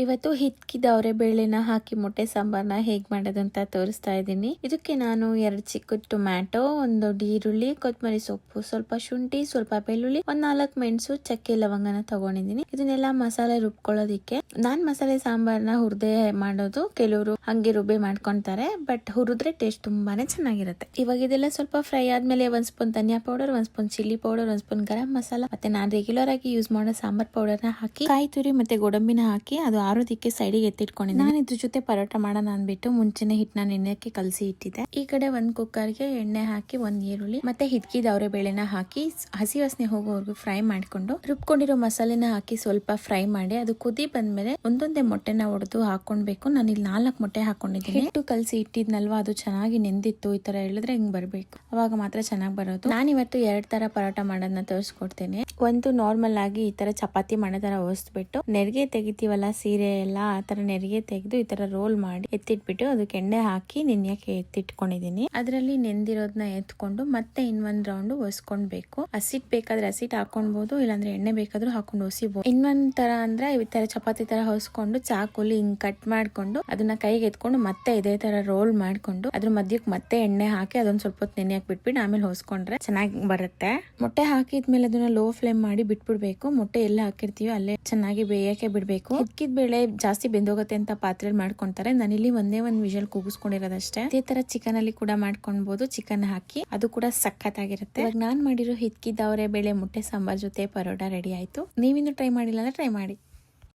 ಇವತ್ತು ಹಿತ್ಕಿದವ್ರೆ ಬೇಳೆನ ಹಾಕಿ ಮೊಟ್ಟೆ ಸಾಂಬಾರ್ನ ಹೇಗ್ ಮಾಡೋದು ಅಂತ ತೋರಿಸ್ತಾ ಇದ್ದೀನಿ. ಇದಕ್ಕೆ ನಾನು 2 ಚಿಕ್ಕ ಟೊಮ್ಯಾಟೊ, 1 ದೊಡ್ಡ ಈರುಳ್ಳಿ, ಕೊತ್ತಂಬರಿ ಸೊಪ್ಪು, ಸ್ವಲ್ಪ ಶುಂಠಿ, ಸ್ವಲ್ಪ ಬೆಳ್ಳುಳ್ಳಿ, 4 ಮೆಣಸು, ಚಕ್ಕೆ ಲವಂಗನ ತಗೊಂಡಿದ್ದೀನಿ. ಇದನ್ನೆಲ್ಲ ಮಸಾಲೆ ರುಬ್ಕೊಳ್ಳೋದಿಕ್ಕೆ. ನಾನ್ ಮಸಾಲೆ ಸಾಂಬಾರ್ನ ಹುರ್ದೆ ಮಾಡೋದು, ಕೆಲವರು ಹಂಗೆ ರುಬ್ಬೆ ಮಾಡ್ಕೊಂತಾರೆ, ಬಟ್ ಹುರಿದ್ರೆ ಟೇಸ್ಟ್ ತುಂಬಾನೇ ಚೆನ್ನಾಗಿರುತ್ತೆ. ಇವಾಗ ಇದೆಲ್ಲ ಸ್ವಲ್ಪ ಫ್ರೈ ಆದ್ಮೇಲೆ 1 ಸ್ಪೂನ್ ಧನಿಯಾ powder, 1 spoon chilli powder, 1 spoon garam masala, ಮತ್ತೆ ನಾನು ರೆಗ್ಯುಲರ್ ಆಗಿ ಯೂಸ್ ಮಾಡೋ ಸಾಂಬಾರ್ ಪೌಡರ್ ನ ಹಾಕಿ, ಕಾಯಿ ತುರಿ ಮತ್ತೆ ಗೋಡಂಬಿನ ಹಾಕಿ ಅದು ಆರೋದಕ್ಕೆ ಸೈಡಿಗೆ ಎತ್ತಿಟ್ಕೊಂಡಿದ್ದೀನಿ. ನಾನು ಇದ್ರ ಜೊತೆ ಪರೋಟ ಮಾಡೋಣ ಅಂದ್ಬಿಟ್ಟು ಮುಂಚೆನೆ ಹಿಟ್ಟನ್ನ ನೆನೆಯಕ್ಕೆ ಕಲಸಿ ಇಟ್ಟಿದ್ದೆ. ಈ ಕಡೆ 1 ಕುಕ್ಕರ್ಗೆ ಎಣ್ಣೆ ಹಾಕಿ 1 ಈರುಳ್ಳಿ ಮತ್ತೆ ಹಿಟ್ಕಿದವ್ರೆ ಬೇಳೆನ ಹಾಕಿ ಹಸಿ ವಾಸನೆ ಹೋಗೋವರೆಗೂ ಫ್ರೈ ಮಾಡ್ಕೊಂಡು ರುಬ್ಕೊಂಡಿರೋ ಮಸಾಲೆನ ಹಾಕಿ ಸ್ವಲ್ಪ ಫ್ರೈ ಮಾಡಿ ಅದು ಕುದಿ ಬಂದ್ಮೇಲೆ ಒಂದೊಂದೇ ಮೊಟ್ಟೆನ ಒಡೆದು ಹಾಕೊಂಡ್ಬೇಕು. ನಾನು ಇಲ್ಲಿ 4 ಮೊಟ್ಟೆ ಹಾಕೊಂಡಿದ್ದೀನಿ. ಹಿಟ್ಟು ಕಲಸಿ ಇಟ್ಟಿದ್ನಲ್ವಾ, ಅದು ಚೆನ್ನಾಗಿ ನೆಂದಿತ್ತು. ಈ ತರ ಹೇಳಿದ್ರೆ ಹಿಂಗ್ ಬರ್ಬೇಕು, ಅವಾಗ ಮಾತ್ರ ಚೆನ್ನಾಗಿ ಬರೋದು. ನಾನು ಇವತ್ತು 2 ತರ ಪರೋಟ ಮಾಡೋದನ್ನ ತೋರಿಸ್ಕೊಡ್ತೇನೆ. ಒಂದು ನಾರ್ಮಲ್ ಆಗಿ ಈ ತರ ಚಪಾತಿ ಮಾಡೋ ತರ ಒರೆಸ್ಬಿಟ್ಟು ನೆರಿಗೆ ತೆಗಿತೀವಲ್ಲ ಸೀರೆ ಎಲ್ಲ, ಆ ತರ ನೆರಿಗೆ ತೆಗೆದು ಈ ತರ ರೋಲ್ ಮಾಡಿ ಎತ್ತಿಟ್ಬಿಟ್ಟು ಅದಕ್ಕೆ ಎಣ್ಣೆ ಹಾಕಿ ನೆನೆಯಕ್ಕೆ ಎತ್ತಿಟ್ಕೊಂಡಿದೀನಿ. ಅದರಲ್ಲಿ ನೆಂದಿರೋದನ್ನ ಎತ್ಕೊಂಡು ಮತ್ತೆ ಇನ್ನೊಂದ್ ರೌಂಡ್ ಒರೆಸ್ಕೊಂಡ್ಬೇಕು. ಹಸಿಟ್ ಬೇಕಾದ್ರೆ ಹಸಿಟ್ ಹಾಕೊಳ್ಬಹುದು, ಇಲ್ಲಾಂದ್ರೆ ಎಣ್ಣೆ ಬೇಕಾದ್ರೂ ಹಾಕೊಂಡು ಹೊಸಿಬಹುದು. ಇನ್ನೊಂದ್ ತರ ಅಂದ್ರೆ ಈ ತರ ಚಪಾತಿ ತರ ಹೊಸ್ಕೊಂಡು ಚಾಕುಲಿ ಹಿಂಗ್ ಕಟ್ ಮಾಡ್ಕೊಂಡು ಅದನ್ನ ಕೈಗೆ ಎತ್ಕೊಂಡು ಮತ್ತೆ ಇದೇ ತರ ರೋಲ್ ಮಾಡ್ಕೊಂಡು ಅದ್ರ ಮಧ್ಯಕ್ಕೆ ಮತ್ತೆ ಎಣ್ಣೆ ಹಾಕಿ ಅದೊಂದ್ ಸ್ವಲ್ಪ ಹೊತ್ತು ನೆನೆಯಕ್ಕೆ ಬಿಟ್ಬಿಟ್ಟು ಆಮೇಲೆ ಹೊಸ್ಕೊಂಡ್ರೆ ಚೆನ್ನಾಗಿ ಬರುತ್ತೆ. ಮೊಟ್ಟೆ ಹಾಕಿದ್ಮೇಲೆ ಅದನ್ನ ಲೋ ಫ್ಲೇಮ್ ಮಾಡಿ ಬಿಟ್ಬಿಡ್ಬೇಕು. ಮೊಟ್ಟೆ ಎಲ್ಲ ಹಾಕಿರ್ತೀವಿ ಅಲ್ಲೇ ಚೆನ್ನಾಗಿ ಬೇಯಕ್ಕೆ ಬಿಡ್ಬೇಕು. ಹಿಕ್ಕಿದ ಬೇಳೆ ಜಾಸ್ತಿ ಬೆಂದೋಗತ್ತೆ ಅಂತ ಪಾತ್ರೆಯಲ್ಲಿ ಮಾಡ್ಕೊಂತಾರೆ. ನಾನಿಲ್ಲಿ ಒಂದೇ 1 ವಿಷಲ್ ಕೂಗಿಸ್ಕೊಂಡಿರೋದಷ್ಟೇ. ಇದೇ ತರ ಚಿಕನ್ ಅಲ್ಲಿ ಕೂಡ ಮಾಡ್ಕೊಳ್ಬಹುದು. ಚಿಕನ್ ಹಾಕಿ ಅದು ಕೂಡ ಸಖತ್ತಾಗಿರುತ್ತೆ. ಇವಾಗ ನಾನ್ ಮಾಡಿರೋ ಹಿಕ್ಕಿದವ್ರೆ ಬೇಳೆ ಮೊಟ್ಟೆ ಸಾಂಬಾರ್ ಜೊತೆ ಪರೋಟ ರೆಡಿ ಆಯ್ತು. ನೀವಿನ್ನು ಟ್ರೈ ಮಾಡಿಲ್ಲ ಅಂದ್ರೆ ಟ್ರೈ ಮಾಡಿ.